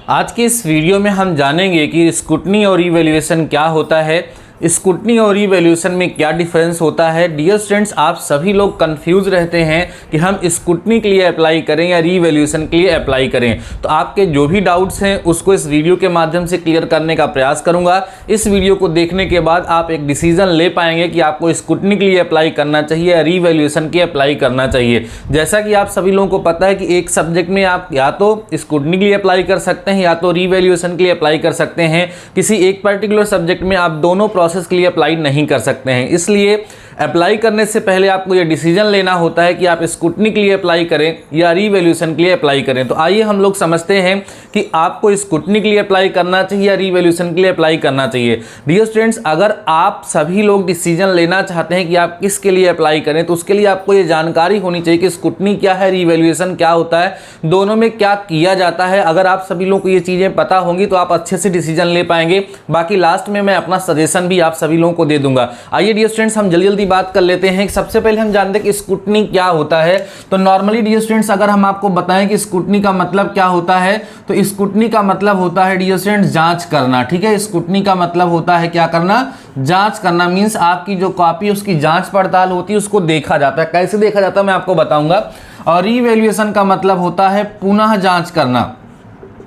आज के इस वीडियो में हम जानेंगे कि स्क्रूटनी और रीवैल्यूएशन क्या होता है, स्क्रूटनी और रीवैल्यूएशन में क्या डिफरेंस होता है। डियर स्टूडेंट्स, आप सभी लोग कंफ्यूज रहते हैं कि हम स्क्रूटनी के लिए अप्लाई करें या रीवैल्यूएशन के लिए अप्लाई करें। तो आपके जो भी डाउट्स हैं उसको इस वीडियो के माध्यम से क्लियर करने का प्रयास करूंगा। इस वीडियो को देखने के बाद आप एक डिसीजन ले पाएंगे कि आपको स्क्रूटनी के लिए अप्लाई करना चाहिए या रीवैल्यूएशन के अप्लाई करना चाहिए। जैसा कि आप सभी लोगों को पता है कि एक सब्जेक्ट में आप या तो स्क्रूटनी के लिए अप्लाई कर सकते हैं या तो रीवैल्यूएशन के लिए अप्लाई कर सकते हैं। किसी एक पर्टिकुलर सब्जेक्ट में आप दोनों प्रोसेस के लिए अप्लाई नहीं कर सकते हैं। इसलिए अप्लाई करने से पहले आपको यह डिसीजन लेना होता है कि आप स्क्रूटनी के लिए अप्लाई करें या रीवैल्यूएशन के लिए अप्लाई करें। तो आइए हम लोग समझते हैं कि आपको स्क्रूटनी के लिए अप्लाई करना चाहिए या रीवैल्यूएशन के लिए अप्लाई करना चाहिए। डियर स्टूडेंट्स, अगर आप सभी लोग डिसीजन लेना चाहते हैं कि आप किसके लिए अप्लाई करें तो उसके लिए आपको ये जानकारी होनी चाहिए कि स्क्रूटनी क्या है, रीवैल्यूएशन क्या होता है, दोनों में क्या किया जाता है। अगर आप सभी लोगों को ये चीज़ें पता होंगी तो आप अच्छे से डिसीजन ले पाएंगे। बाकी लास्ट में मैं अपना सजेशन भी आप सभी लोगों को दे दूंगा। आइए डियर स्टूडेंट्स, हम जल्दी बात कर लेते हैं। सबसे पहले हम जानते हैं कि स्क्रूटनी क्या होता है। तो नॉर्मली डियर स्टूडेंट्स, अगर हम आपको बताएं कि स्क्रूटनी का मतलब क्या होता है तो स्क्रूटनी का मतलब होता है डियर स्टूडेंट्स जांच करना। ठीक है, स्क्रूटनी का मतलब होता है क्या करना, जांच करना। मींस आपकी जो कॉपी उसकी जांच पड़ताल होती है, उसको देखा जाता है। कैसे देखा जाता है मैं आपको बताऊंगा। और रीवैल्यूएशन का मतलब होता है पुनः जांच करना,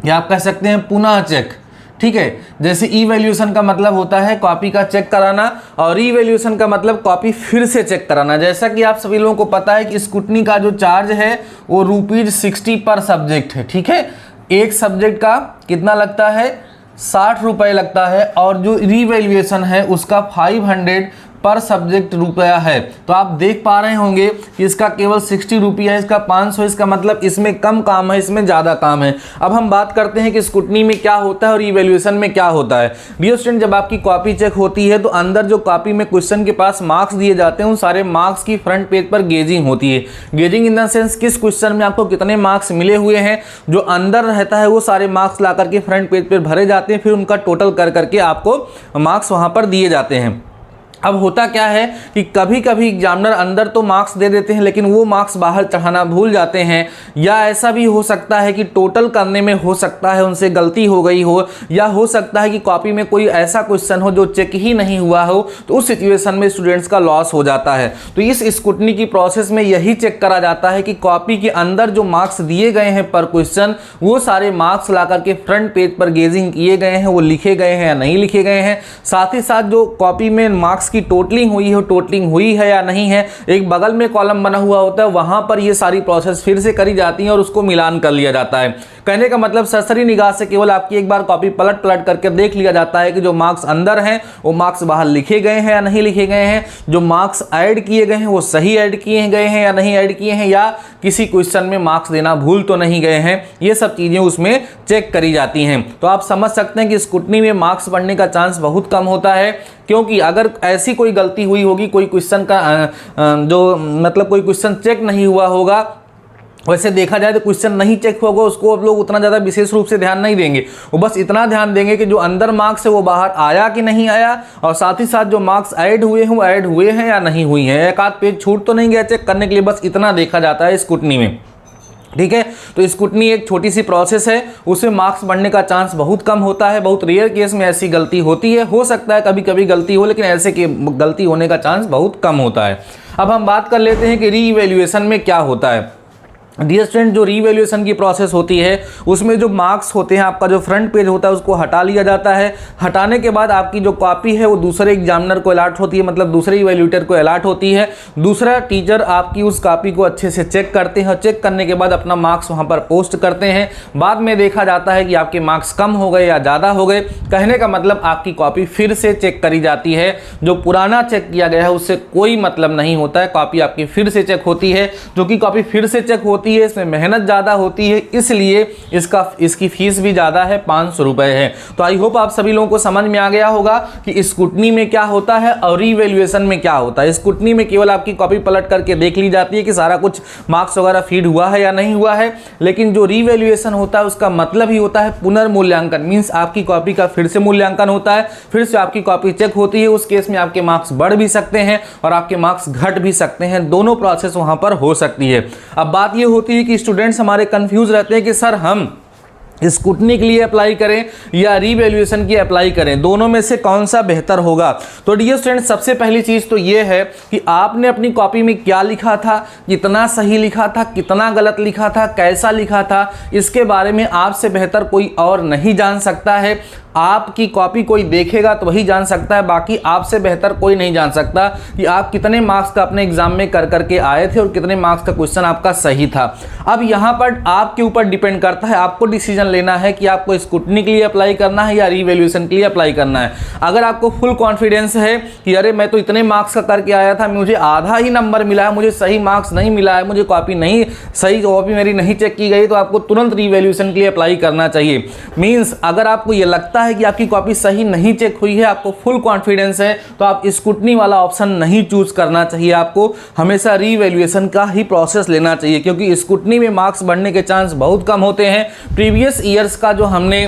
या आप कह सकते हैं पुनः चेक। ठीक है, जैसे इवैल्यूएशन का मतलब होता है कॉपी का चेक कराना और रीवैल्यूएशन का मतलब कॉपी फिर से चेक कराना। जैसा कि आप सभी लोगों को पता है कि स्क्रूटनी का जो चार्ज है वो ₹60 पर सब्जेक्ट है। ठीक है, एक सब्जेक्ट का कितना लगता है, 60 रुपये लगता है। और जो रीवैल्यूएशन है उसका 500 पर सब्जेक्ट रुपया है। तो आप देख पा रहे होंगे कि इसका केवल 60 रुपया है, इसका 500। इसका मतलब इसमें कम काम है, इसमें ज़्यादा काम है। अब हम बात करते हैं कि स्क्रूटनी में क्या होता है और इवैल्यूएशन में क्या होता है। डियर स्टूडेंट, जब आपकी कॉपी चेक होती है तो अंदर जो कॉपी में क्वेश्चन के पास मार्क्स दिए जाते हैं उन सारे मार्क्स की फ्रंट पेज पर गेजिंग होती है। गेजिंग इन द सेंस किस क्वेश्चन में आपको कितने मार्क्स मिले हुए हैं, जो अंदर रहता है वो सारे मार्क्स ला करके फ्रंट पेज पर भरे जाते हैं। फिर उनका टोटल कर करके आपको मार्क्स वहाँ पर दिए जाते हैं। अब होता क्या है कि कभी कभी एग्जामिनर अंदर तो मार्क्स दे देते हैं लेकिन वो मार्क्स बाहर चढ़ाना भूल जाते हैं, या ऐसा भी हो सकता है कि टोटल करने में हो सकता है उनसे गलती हो गई हो, या हो सकता है कि कॉपी में कोई ऐसा क्वेश्चन हो जो चेक ही नहीं हुआ हो। तो उस सिचुएशन में स्टूडेंट्स का लॉस हो जाता है। तो इस स्क्रूटनी की प्रोसेस में यही चेक करा जाता है कि कॉपी के अंदर जो मार्क्स दिए गए हैं पर क्वेश्चन, वो सारे मार्क्स ला करके फ्रंट पेज पर गेजिंग किए गए हैं, वो लिखे गए हैं या नहीं लिखे गए हैं। साथ ही साथ जो कॉपी में मार्क्स की टोटलिंग हुई है या नहीं है, एक बगल में कॉलम बना हुआ होता है, वहां पर ये सारी प्रोसेस फिर से करी जाती है और उसको मिलान कर लिया जाता है। कहने का मतलब सरसरी निगाह से केवल आपकी एक बार कॉपी पलट करके देख लिया जाता है कि जो मार्क्स अंदर हैं वो मार्क्स बाहर लिखे गए हैं या नहीं लिखे गए हैं, जो मार्क्स ऐड किए गए हैं वो सही ऐड किए गए हैं या नहीं ऐड किए हैं, या किसी क्वेश्चन में मार्क्स देना भूल तो नहीं गए हैं। ये सब चीजें उसमें चेक करी जाती हैं। तो आप समझ सकते हैं कि स्क्रूटनी में मार्क्स बढ़ने का चांस बहुत कम होता है, क्योंकि अगर ऐसी कोई गलती हुई होगी, कोई क्वेश्चन का जो मतलब कोई क्वेश्चन चेक नहीं हुआ होगा, वैसे देखा जाए तो क्वेश्चन नहीं चेक होगा उसको अब लोग उतना ज़्यादा विशेष रूप से ध्यान नहीं देंगे। वो बस इतना ध्यान देंगे कि जो अंदर मार्क्स है वो बाहर आया कि नहीं आया, और साथ ही साथ जो मार्क्स ऐड हुए हैं वो ऐड हुए हैं या नहीं हुए हैं, एक आध पेज छूट तो नहीं गया चेक करने के लिए, बस इतना देखा जाता है स्क्रूटनी में। ठीक है, तो स्क्रूटनी एक छोटी सी प्रोसेस है, उसमें मार्क्स बढ़ने का चांस बहुत कम होता है। बहुत रेयर केस में ऐसी गलती होती है, हो सकता है कभी कभी गलती हो, लेकिन ऐसे की गलती होने का चांस बहुत कम होता है। अब हम बात कर लेते हैं कि रीवैल्यूएशन में क्या होता है। डियर स्टूडेंट, जो रीवैल्यूएशन की प्रोसेस होती है उसमें जो मार्क्स होते हैं, आपका जो फ्रंट पेज होता है उसको हटा लिया जाता है। हटाने के बाद आपकी जो कॉपी है वो दूसरे एग्जामिनर को अलॉट होती है, मतलब दूसरे इवैल्यूएटर को अलॉट होती है। दूसरा टीचर आपकी उस कॉपी को अच्छे से चेक करते हैं, चेक करने के बाद अपना मार्क्स वहाँ पर पोस्ट करते हैं। बाद में देखा जाता है कि आपके मार्क्स कम हो गए या ज़्यादा हो गए। कहने का मतलब आपकी कॉपी फिर से चेक करी जाती है। जो पुराना चेक किया गया है उससे कोई मतलब नहीं होता है, कॉपी आपकी फिर से चेक होती है। जो कि कॉपी फिर से चेक होती है, इसमें मेहनत ज़्यादा होती है, इसलिए इसकी फीस भी ज़्यादा है, 500 रुपये है। तो आई होप आप सभी लोगों को समझ में आ गया होगा कि स्क्रूटनी में क्या होता है और रीवैल्यूएशन में क्या होता है। स्क्रूटनी में केवल आपकी कॉपी पलट करके देख ली जाती है कि सारा कुछ मार्क्स वगैरह फीड हुआ है या नहीं हुआ है, लेकिन जो रीवैल्यूएशन होता है उसका मतलब ही होता है पुनर्मूल्यांकन। मीन्स आपकी कॉपी का फिर से मूल्यांकन होता है, फिर से आपकी कॉपी चेक होती है। उस केस में आपके मार्क्स बढ़ भी सकते हैं और आपके मार्क्स घट भी सकते हैं, दोनों प्रोसेस वहां पर हो सकती है। अब बात यह होती है कि स्टूडेंट्स हमारे कंफ्यूज रहते हैं कि सर हम स्कूटनी के लिए अप्लाई करें या रीवैल्यूएशन की अप्लाई करें, दोनों में से कौन सा बेहतर होगा। तो डियर स्टूडेंट, सबसे पहली चीज़ तो ये है कि आपने अपनी कॉपी में क्या लिखा था, कितना सही लिखा था, कितना गलत लिखा था, कैसा लिखा था, इसके बारे में आपसे बेहतर कोई और नहीं जान सकता है। आपकी कॉपी कोई देखेगा तो वही जान सकता है, बाकी आपसे बेहतर कोई नहीं जान सकता कि आप कितने मार्क्स का अपने एग्जाम में कर करके आए थे और कितने मार्क्स का क्वेश्चन आपका सही था। अब यहाँ पर आपके ऊपर डिपेंड करता है, आपको डिसीजन लेना है कि आपको स्कूटनी के लिए अप्लाई करना है या रीवैल्यूएशन के लिए अप्लाई करना है। अगर आपको फुल कॉन्फिडेंस है कि अरे मैं तो इतने मार्क्स का करके आया था, मुझे आधा ही नंबर मिला है, मुझे सही मार्क्स नहीं मिला है, मुझे कॉपी नहीं सही, कॉपी मेरी नहीं चेक की गई, तो आपको तुरंत रीवैल्यूएशन के लिए अप्लाई करना चाहिए। मीन्स अगर आपको ये लगता है कि आपकी कॉपी सही नहीं चेक हुई है, आपको फुल कॉन्फिडेंस है, तो आप स्कूटनी वाला ऑप्शन नहीं चूज करना चाहिए। आपको हमेशा रीवैल्यूएशन का ही प्रोसेस लेना चाहिए, क्योंकि स्कूटनी में मार्क्स बढ़ने के चांस बहुत कम होते हैं। प्रीवियस ईयर्स का जो हमने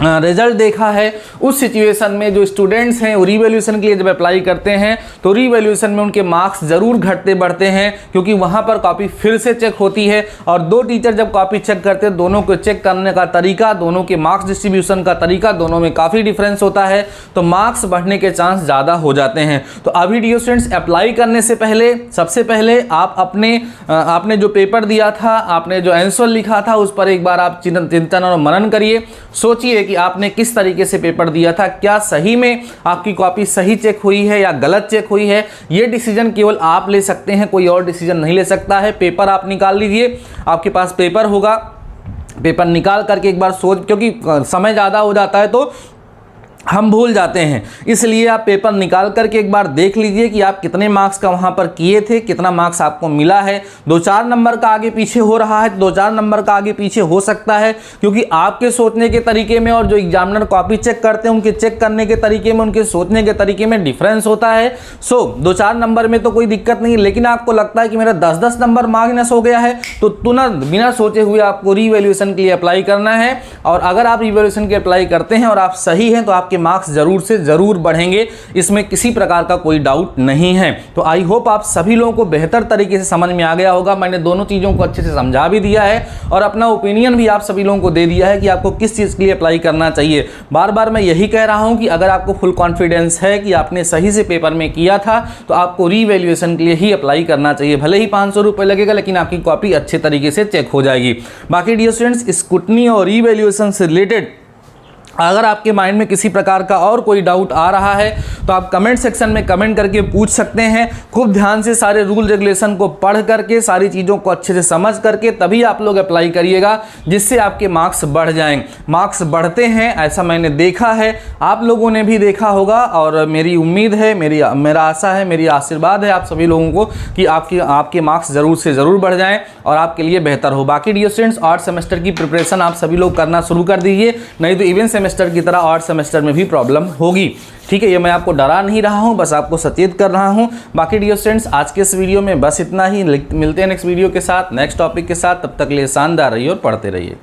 रिजल्ट देखा है, उस सिचुएशन में जो स्टूडेंट्स हैं वो रीवैल्यूएशन के लिए जब अप्लाई करते हैं तो रीवैल्यूएशन में उनके मार्क्स ज़रूर घटते बढ़ते हैं, क्योंकि वहाँ पर कॉपी फिर से चेक होती है और दो टीचर जब कॉपी चेक करते हैं, दोनों को चेक करने का तरीका, दोनों के मार्क्स डिस्ट्रीब्यूशन का तरीका, दोनों में काफ़ी डिफरेंस होता है, तो मार्क्स बढ़ने के चांस ज़्यादा हो जाते हैं। तो अभी डियर स्टूडेंट्स, अप्लाई करने से पहले सबसे पहले आप आपने जो पेपर दिया था, आपने जो आंसर लिखा था, उस पर एक बार आप चिंतन और मनन करिए, सोचिए कि आपने किस तरीके से पेपर दिया था, क्या सही में आपकी कॉपी सही चेक हुई है या गलत चेक हुई है। ये डिसीजन केवल आप ले सकते हैं, कोई और डिसीजन नहीं ले सकता है। पेपर आप निकाल लीजिए, आपके पास पेपर होगा, पेपर निकाल करके एक बार सोच, क्योंकि समय ज़्यादा हो जाता है तो हम भूल जाते हैं, इसलिए आप पेपर निकाल करके एक बार देख लीजिए कि आप कितने मार्क्स का वहाँ पर किए थे, कितना मार्क्स आपको मिला है। 2-4 नंबर का आगे पीछे हो रहा है, 2-4 नंबर का आगे पीछे हो सकता है, क्योंकि आपके सोचने के तरीके में और जो एग्जामिनर कॉपी चेक करते हैं उनके चेक करने के तरीके में, उनके सोचने के तरीके में डिफरेंस होता है। सो 2-4 नंबर में तो कोई दिक्कत नहीं, लेकिन आपको लगता है कि मेरा 10-10 नंबर माइनस हो गया है, तो तुरंत बिना सोचे हुए आपको रीवैल्यूएशन के लिए अप्लाई करना है। और अगर आप रीवैल्यूएशन के अप्लाई करते हैं और आप सही हैं, तो आपके मार्क्स जरूर से जरूर बढ़ेंगे, इसमें किसी प्रकार का कोई डाउट नहीं है। तो आई होप आप सभी लोगों को बेहतर तरीके से समझ में आ गया होगा। मैंने दोनों चीज़ों को अच्छे से समझा भी दिया है और अपना ओपिनियन भी आप सभी लोगों को दे दिया है कि आपको किस चीज़ के लिए अप्लाई करना चाहिए। बार बार मैं यही कह रहा हूं कि अगर आपको फुल कॉन्फिडेंस है कि आपने सही से पेपर में किया था, तो आपको रीवैल्यूएशन के लिए ही अप्लाई करना चाहिए। भले ही 500 रुपये लगेगा, लेकिन आपकी कॉपी अच्छे तरीके से चेक हो जाएगी। बाकी डियर स्टूडेंट्स, स्कूटनी और रीवैल्यूएशन से रिलेटेड अगर आपके माइंड में किसी प्रकार का और कोई डाउट आ रहा है तो आप कमेंट सेक्शन में कमेंट करके पूछ सकते हैं। खूब ध्यान से सारे रूल रेगुलेशन को पढ़ करके, सारी चीज़ों को अच्छे से समझ करके तभी आप लोग अप्लाई करिएगा, जिससे आपके मार्क्स बढ़ जाएं। मार्क्स बढ़ते हैं, ऐसा मैंने देखा है, आप लोगों ने भी देखा होगा, और मेरी उम्मीद है, मेरा आशा है, मेरी आशीर्वाद है आप सभी लोगों को कि आपके मार्क्स ज़रूर से ज़रूर बढ़ जाएँ और आपके लिए बेहतर हो। बाकी डियर स्टूडेंट्स, 8 सेमेस्टर की प्रिपरेशन आप सभी लोग करना शुरू कर दीजिए, नहीं तो इवन सेमेस्टर की तरह 8 सेमेस्टर में भी प्रॉब्लम होगी। ठीक है, ये मैं आपको डरा नहीं रहा हूं, बस आपको सचेत कर रहा हूं। बाकी डियर स्टूडेंट्स, आज के इस वीडियो में बस इतना ही। मिलते हैं नेक्स्ट वीडियो के साथ, नेक्स्ट टॉपिक के साथ। तब तक के लिए शानदार रहिए और पढ़ते रहिए।